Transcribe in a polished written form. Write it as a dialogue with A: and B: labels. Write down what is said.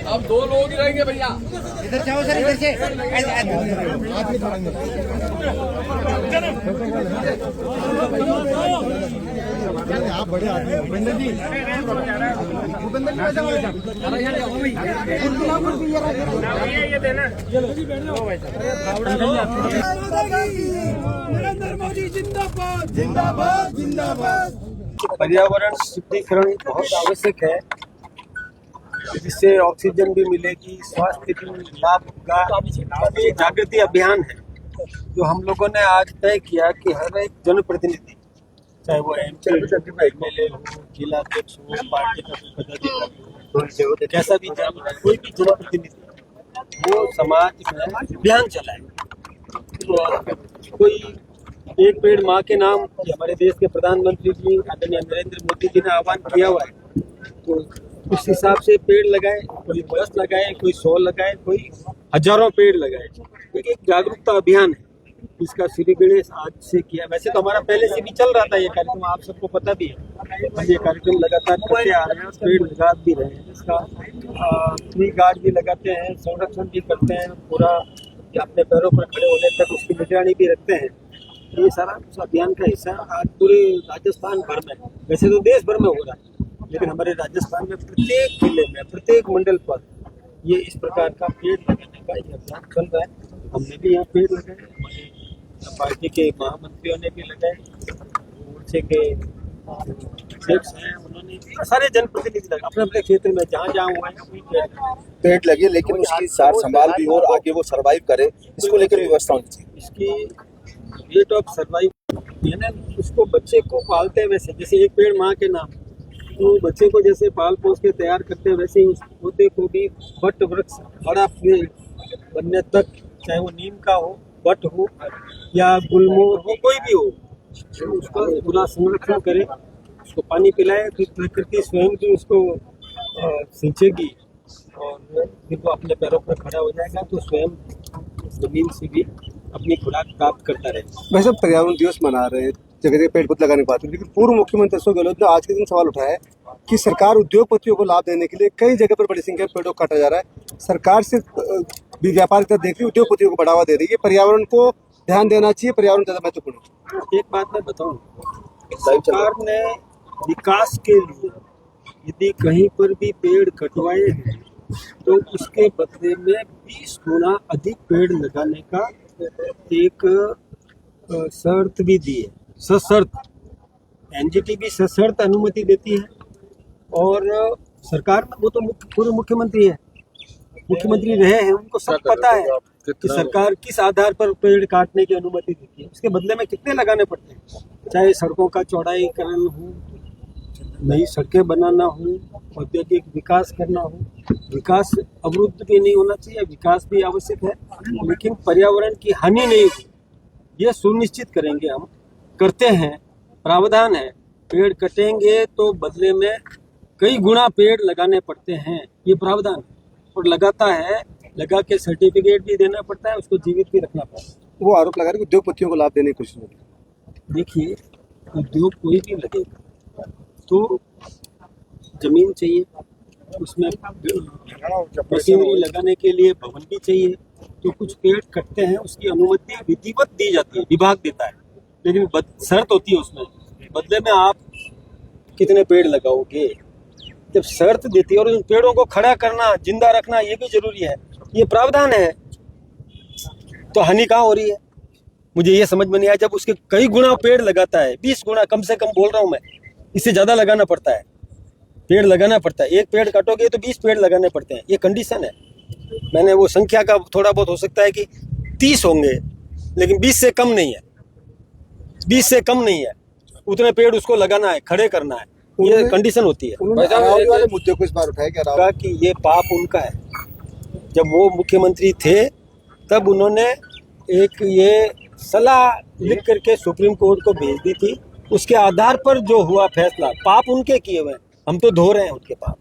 A: अब 2 लोग ही रहेंगे भैया।
B: इधर जाओ सर, इधर से आप बड़े आदमी हो भूपेंद्र जी।
C: नरेंद्र मोदी जिंदाबाद जिंदाबाद जिंदाबाद।
D: पर्यावरण शुद्धिकरण बहुत आवश्यक है, जिससे ऑक्सीजन भी मिलेगी, स्वास्थ्य भी लाभ होगा। ये जागृति अभियान है जो हम लोगों ने आज तय किया कि हर एक जनप्रतिनिधि, चाहे वो एमएलए हो, जिला अध्यक्ष हो, पार्टी का पदाधिकारी हो, कैसा भी कोई भी जनप्रतिनिधि वो समाज में अभियान चलाए। तो कोई एक पेड़ माँ के नाम, हमारे देश के प्रधानमंत्री जी आदरणीय नरेंद्र मोदी जी ने आह्वान किया हुआ है, तो उस हिसाब से पेड़ लगाए। कोई 10 लगाए, कोई 100 लगाए, कोई हजारों पेड़ लगाए। एक जागरूकता अभियान है, इसका श्री गणेश आज से किया। वैसे तो हमारा पहले से भी चल रहा था ये कार्यक्रम, आप सबको पता भी है। हम ये कार्यक्रम लगातार करते आ रहे हैं, पेड़ लगा भी रहे हैं। इसका ट्री गार्ड भी लगाते हैं, संरक्षण भी करते हैं, पूरा अपने पैरों पर खड़े होने तक उसकी निगरानी भी रखते हैं। ये सारा उस अभियान का हिस्सा आज पूरे राजस्थान भर में, वैसे तो देश भर में हो रहा है, लेकिन हमारे राजस्थान में प्रत्येक जिले में, प्रत्येक मंडल पर ये इस प्रकार का पेड़ लगाने का ये अभियान चल रहा है। हमने भी यहाँ पेड़ लगाए, हमारे पार्टी के महामंत्रियों ने भी लगाए, मोर्चे के अध्यक्ष हैं उन्होंने, सारे जनप्रतिनिधि लगे अपने अपने क्षेत्र में जहाँ जहाँ हुआ है
E: पेड़ लगे, लेकिन उसकी सार संभाल भी हो और आगे वो सर्वाइव करे, इसको लेकर व्यवस्था होनी चाहिए।
D: इसकी रेट ऑफ सर्वाइव यानी उसको बच्चे को पालते हैं, वैसे जैसे एक पेड़ माँ के नाम, तो बच्चे को जैसे पाल पोस के तैयार करते हैं, वैसे ही उस पौधे को भी बट वृक्ष बड़ा पेड़ बनने तक, चाहे वो नीम का हो, बट हो या गुलमोहर हो, कोई भी हो, तो उसका पूरा संरक्षण करे, उसको पानी पिलाए, फिर प्रकृति स्वयं भी उसको सींचेगी और फिर वो अपने पैरों पर खड़ा हो जाएगा, तो स्वयं जमीन से भी अपनी खुराक प्राप्त करता रहे।
E: वैसे पर्यावरण दिवस मना रहे हैं, जगह जगह पेड़ पौधे लगाने की बात है, लेकिन पूर्व मुख्यमंत्री अशोक गहलोत ने आज के दिन सवाल उठाया है कि सरकार उद्योगपतियों को लाभ देने के लिए कई जगह पर बड़ी संख्या में पेड़ों को काटा जा रहा है। सरकार सिर्फ भी व्यापार की तरफ देख रही है, उद्योगपतियों को बढ़ावा दे रही है। पर्यावरण को ध्यान देना चाहिए, पर्यावरण ज्यादा महत्वपूर्ण है।
D: एक बात मैं बताऊं, सरकार ने विकास के लिए यदि कहीं पर भी पेड़ कटवाए हैं तो उसके बदले में 20 गुना अधिक पेड़ लगाने का एक शर्त भी दी है, सशर्त। एनजीटी भी सशर्त अनुमति देती है और सरकार में वो तो पूर्व मुख्यमंत्री है, मुख्यमंत्री रहे हैं, उनको सब पता है कि सरकार किस आधार पर पेड़ काटने की अनुमति देती है। उसके बदले में कितने लगाने पड़ते हैं, चाहे सड़कों का चौड़ाईकरण हो, नई सड़कें बनाना हो, औद्योगिक विकास करना हो। विकास अवरुद्ध भी नहीं होना चाहिए, विकास भी आवश्यक है, लेकिन पर्यावरण की हानि नहीं हो, ये सुनिश्चित करेंगे हम, करते हैं। प्रावधान है, पेड़ कटेंगे तो बदले में कई गुना पेड़ लगाने पड़ते हैं, ये प्रावधान और लगाता है, लगा के सर्टिफिकेट भी देना पड़ता है, उसको जीवित भी रखना पड़ता है।
E: वो आरोप लगा रहे हैं उद्योगपतियों को लाभ देने की कोशिश होगी।
D: देखिए, उद्योग कोई भी लगेगा तो जमीन चाहिए, उसमें मशीनरी लगाने के लिए भवन भी चाहिए, तो कुछ पेड़ कटते हैं, उसकी अनुमति विधिवत दी जाती है, विभाग देता है, लेकिन शर्त होती है उसमें, बदले में आप कितने पेड़ लगाओगे। जब शर्त देती है और उन पेड़ों को खड़ा करना, जिंदा रखना, ये भी जरूरी है, ये प्रावधान है, तो हानि कहाँ हो रही है, मुझे ये समझ में नहीं आया। जब उसके कई गुना पेड़ लगाता है, 20 गुना कम से कम बोल रहा हूँ मैं, इससे ज्यादा लगाना पड़ता है, पेड़ लगाना पड़ता है। एक पेड़ काटोगे तो 20 पेड़ लगाने पड़ते हैं, ये कंडीशन है। मैंने वो संख्या का थोड़ा बहुत हो सकता है कि 30 होंगे, लेकिन 20 से कम नहीं है, 20 से कम नहीं है, उतने पेड़ उसको लगाना है, खड़े करना है, ये कंडीशन होती है।
E: वाले मुद्दे को इस बार उठाया क्या
D: कि ये पाप उनका है। जब वो मुख्यमंत्री थे तब उन्होंने एक ये सलाह लिख करके सुप्रीम कोर्ट को भेज दी थी, उसके आधार पर जो हुआ फैसला, पाप उनके किए हुए हैं, हम तो धो रहे हैं उनके पाप।